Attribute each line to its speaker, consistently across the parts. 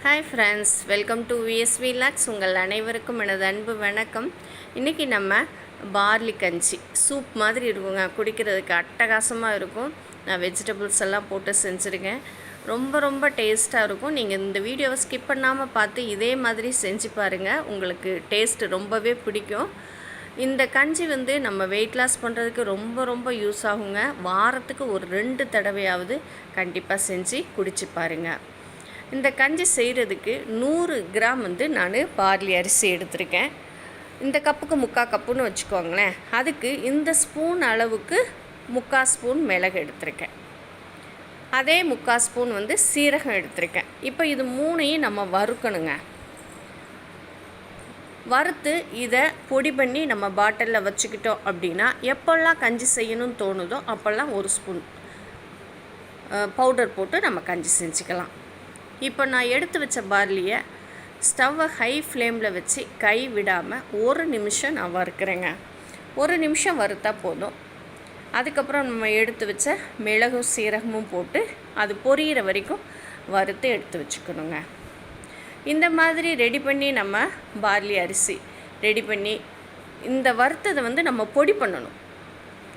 Speaker 1: Hi friends, welcome to VSV vlogs. உங்கள் அனைவருக்கும் எனது அன்பு வணக்கம். இன்றைக்கி நம்ம பார்லி கஞ்சி சூப் மாதிரி இருக்குங்க, குடிக்கிறதுக்கு அட்டகாசமாக இருக்கும். நான் வெஜிடபிள்ஸ் எல்லாம் போட்டு செஞ்சுருக்கேன். ரொம்ப டேஸ்ட்டாக இருக்கும். நீங்கள் இந்த வீடியோவை ஸ்கிப் பண்ணாமல் பார்த்து இதே மாதிரி செஞ்சு பாருங்கள், உங்களுக்கு டேஸ்ட்டு ரொம்பவே பிடிக்கும். இந்த கஞ்சி நம்ம வெயிட் லாஸ் பண்ணுறதுக்கு ரொம்ப யூஸ் ஆகுங்க. வாரத்துக்கு ஒரு 2 தடவையாவது கண்டிப்பாக செஞ்சு குடிச்சு பாருங்கள். இந்த கஞ்சி செய்கிறதுக்கு 100 கிராம் நான் பார்லி அரிசி எடுத்திருக்கேன். இந்த கப்புக்கு 3/4 கப்புன்னு வச்சுக்கோங்களேன். அதுக்கு இந்த ஸ்பூன் அளவுக்கு 3/4 ஸ்பூன் மிளகு எடுத்திருக்கேன். அதே 3/4 ஸ்பூன் சீரகம் எடுத்திருக்கேன். இப்போ இது 3ஐயும் நம்ம வறுக்கணுங்க. வறுத்து இதை பொடி பண்ணி நம்ம பாட்டிலில் வச்சுக்கிட்டோம் அப்படின்னா எப்போல்லாம் கஞ்சி செய்யணும்னு தோணுதோ அப்போல்லாம் 1 ஸ்பூன் பவுடர் போட்டு நம்ம கஞ்சி செஞ்சுக்கலாம். இப்போ நான் எடுத்து வச்ச பார்லியை ஸ்டவ்வை ஹை ஃப்ளேமில் வச்சு கை விடாமல் 1 நிமிஷம் நான் வறுக்கிறேங்க. 1 நிமிஷம் வறுத்தா போதும். அதுக்கப்புறம் நம்ம எடுத்து வச்ச மிளகும் சீரகமும் போட்டு அது பொரியிற வரைக்கும் வறுத்து எடுத்து வச்சுக்கணுங்க. இந்த மாதிரி ரெடி பண்ணி நம்ம பார்லி அரிசி ரெடி பண்ணி இந்த வறுத்ததை நம்ம பொடி பண்ணணும்.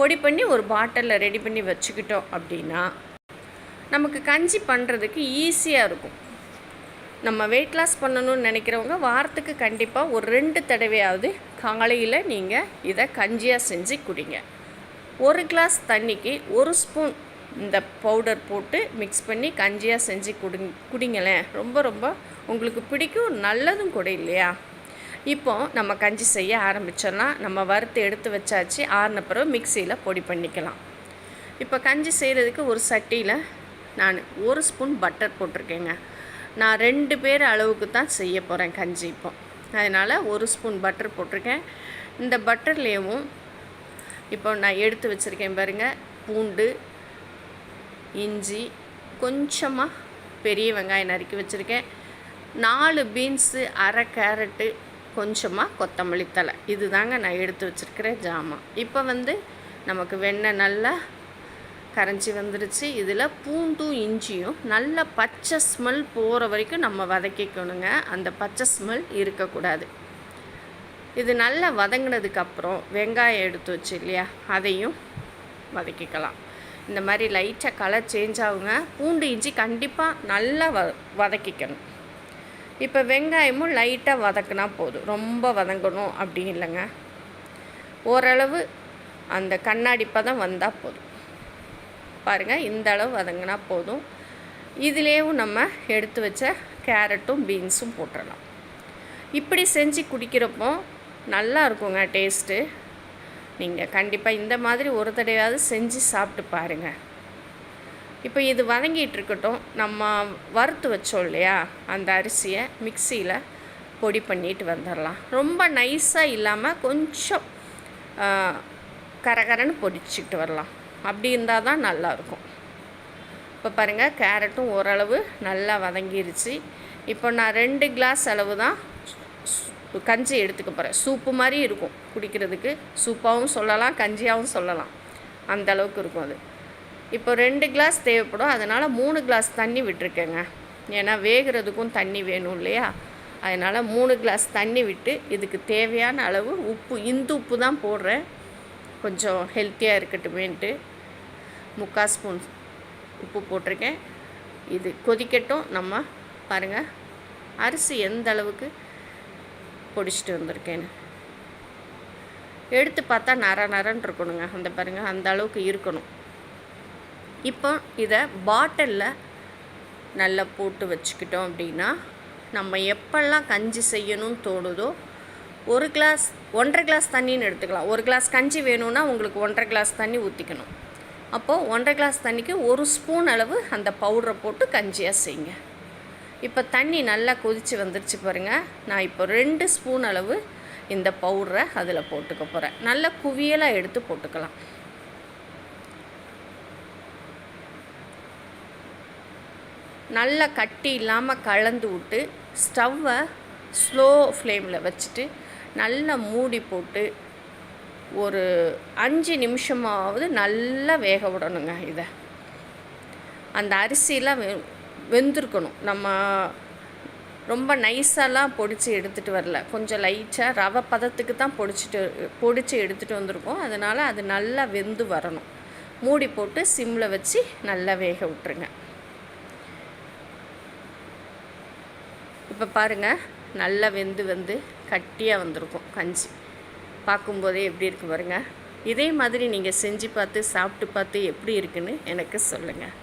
Speaker 1: பொடி பண்ணி ஒரு பாட்டிலில் ரெடி பண்ணி வச்சுக்கிட்டோம் அப்படின்னா நமக்கு கஞ்சி பண்ணுறதுக்கு ஈஸியாக இருக்கும். நம்ம வெயிட் லாஸ் பண்ணணும்னு நினைக்கிறவங்க வாரத்துக்கு கண்டிப்பாக ஒரு 2 தடவையாவது காலையில் நீங்கள் இதை கஞ்சியாக செஞ்சு குடிங்க. 1 கிளாஸ் தண்ணிக்கு 1 ஸ்பூன் இந்த பவுடர் போட்டு மிக்ஸ் பண்ணி கஞ்சியாக செஞ்சு குடிங்களேன். ரொம்ப உங்களுக்கு பிடிக்கும், நல்லதும் கூட இல்லையா? இப்போ நம்ம கஞ்சி செய்ய ஆரம்பித்தோன்னா நம்ம வறுத்து எடுத்து வச்சாச்சு. ஆறின பிறகு மிக்சியில் பொடி பண்ணிக்கலாம். இப்போ கஞ்சி செய்கிறதுக்கு ஒரு சட்டியில் நான் 1 ஸ்பூன் பட்டர் போட்டிருக்கேங்க. நான் 2 பேர் அளவுக்கு தான் செய்ய போகிறேன் கஞ்சி. இப்போ அதனால் 1 ஸ்பூன் பட்டர் போட்டிருக்கேன். இந்த பட்டர்லேயும் இப்போ நான் எடுத்து வச்சுருக்கேன் பாருங்கள், பூண்டு, இஞ்சி, கொஞ்சமாக பெரிய வெங்காயம் நறுக்கி வச்சுருக்கேன், 4 பீன்ஸு, அரை கேரட்டு, கொஞ்சமாக கொத்தமல்லி தழை. இது தாங்க நான் எடுத்து வச்சுருக்கிற ஜாமான். இப்போ நமக்கு வெண்ணெய் நல்லா கரைஞ்சி வந்துருச்சு. இதில் பூண்டும் இஞ்சியும் நல்ல பச்சை ஸ்மெல் போகிற வரைக்கும் நம்ம வதக்கிக்கணுங்க. அந்த பச்சை ஸ்மெல் இருக்கக்கூடாது. இது நல்லா வதங்கினதுக்கப்புறம் வெங்காயம் எடுத்து வச்சு இல்லையா, அதையும் வதக்கிக்கலாம். இந்த மாதிரி லைட்டாக கலர் சேஞ்ச் ஆகுங்க. பூண்டு இஞ்சி கண்டிப்பாக நல்லா வதக்கிக்கணும். இப்போ வெங்காயமும் லைட்டாக வதக்கினா போதும், ரொம்ப வதங்கணும் அப்படி இல்லைங்க. ஓரளவு அந்த கண்ணாடி பதம் வந்தால் போதும். பாருங்கள், இந்த அளவு வதங்கினா போதும். இதுலேயும் நம்ம எடுத்து வச்ச கேரட்டும் பீன்ஸும் போட்டுடலாம். இப்படி செஞ்சு குடிக்கிறப்போ நல்லா இருக்குங்க டேஸ்ட்டு. நீங்கள் கண்டிப்பாக இந்த மாதிரி ஒரு தடவையாவது செஞ்சு சாப்பிட்டு பாருங்கள். இப்போ இது வதங்கிட்டு இருக்கட்டும். நம்ம வறுத்து வச்சோம் இல்லையா, அந்த அரிசியை மிக்சியில் பொடி பண்ணிட்டு வந்துடலாம். ரொம்ப நைஸாக இல்லாமல் கொஞ்சம் கரகரன்னு பொடிச்சிக்கிட்டு வரலாம். அப்படி இருந்தால் தான் நல்லாயிருக்கும். இப்போ பாருங்கள், கேரட்டும் ஓரளவு நல்லா வதங்கிருச்சு. இப்போ நான் 2 கிளாஸ் அளவு தான் கஞ்சி எடுத்துக்க போகிறேன். சூப்பு மாதிரி இருக்கும் குடிக்கிறதுக்கு. சூப்பாகவும் சொல்லலாம், கஞ்சியாகவும் சொல்லலாம். அந்த அளவுக்கு இருக்கும் அது. இப்போ 2 கிளாஸ் தேவைப்படும். அதனால் 3 கிளாஸ் தண்ணி விட்டுருக்கேங்க. ஏன்னா வேகிறதுக்கும் தண்ணி வேணும் இல்லையா? அதனால் 3 கிளாஸ் தண்ணி விட்டு இதுக்கு தேவையான அளவு உப்பு, இந்து உப்பு தான் போடுறேன், கொஞ்சம் ஹெல்த்தியாக இருக்கட்டுமேன்ட்டு 3/4 ஸ்பூன் உப்பு போட்டிருக்கேன். இது கொதிக்கட்டும். நம்ம பாருங்கள் அரிசி எந்த அளவுக்கு பொடிச்சிட்டு வந்திருக்கேன்னு. எடுத்து பார்த்தா நரன்னு இருக்கணுங்க. அந்த பாருங்கள், அந்த அளவுக்கு இருக்கணும். இப்போ இதை பாட்டிலில் நல்லா போட்டு வச்சுக்கிட்டோம் அப்படின்னா நம்ம எப்பெல்லாம் கஞ்சி செய்யணும்னு தோணுதோ 1 கிளாஸ் 1.5 கிளாஸ் தண்ணின்னு எடுத்துக்கலாம். 1 கிளாஸ் கஞ்சி வேணும்னா உங்களுக்கு 1.5 கிளாஸ் தண்ணி ஊற்றிக்கணும். அப்போது 1.5 கிளாஸ் தண்ணிக்கு 1 ஸ்பூன் அளவு அந்த பவுடரை போட்டு கஞ்சியாக செய்யுங்க. இப்போ தண்ணி நல்லா கொதித்து வந்துருச்சு பாருங்கள். நான் இப்போ 2 ஸ்பூன் அளவு இந்த பவுடரை அதில் போட்டுக்க போகிறேன். நல்லா குவியலாக எடுத்து போட்டுக்கலாம். நல்லா கட்டி இல்லாமல் கலந்து விட்டு ஸ்டவ்வை ஸ்லோ ஃப்ளேமில் வச்சுட்டு நல்லா மூடி போட்டு ஒரு 5 நிமிஷமாவது நல்லா வேக விடணுங்க. இதை அந்த அரிசிலாம் வெந்திருக்கணும். நம்ம ரொம்ப நைஸாலாம் பொடிச்சு எடுத்துகிட்டு வரல, கொஞ்சம் லைட்டாக ரவை பதத்துக்கு தான் பொடிச்சு எடுத்துகிட்டு வந்திருக்கோம். அதனால் அது நல்லா வெந்து வரணும். மூடி போட்டு சிம்மில் வச்சு நல்லா வேக விட்டுருங்க. இப்போ பாருங்கள், நல்லா வெந்து கட்டியாக வந்திருக்கும் கஞ்சி. பார்க்கும்போதே எப்படி இருக்குது பாருங்கள். இதே மாதிரி நீங்கள் செஞ்சு பார்த்து சாப்பிட்டு பார்த்து எப்படி இருக்குன்னு எனக்கு சொல்லுங்கள்.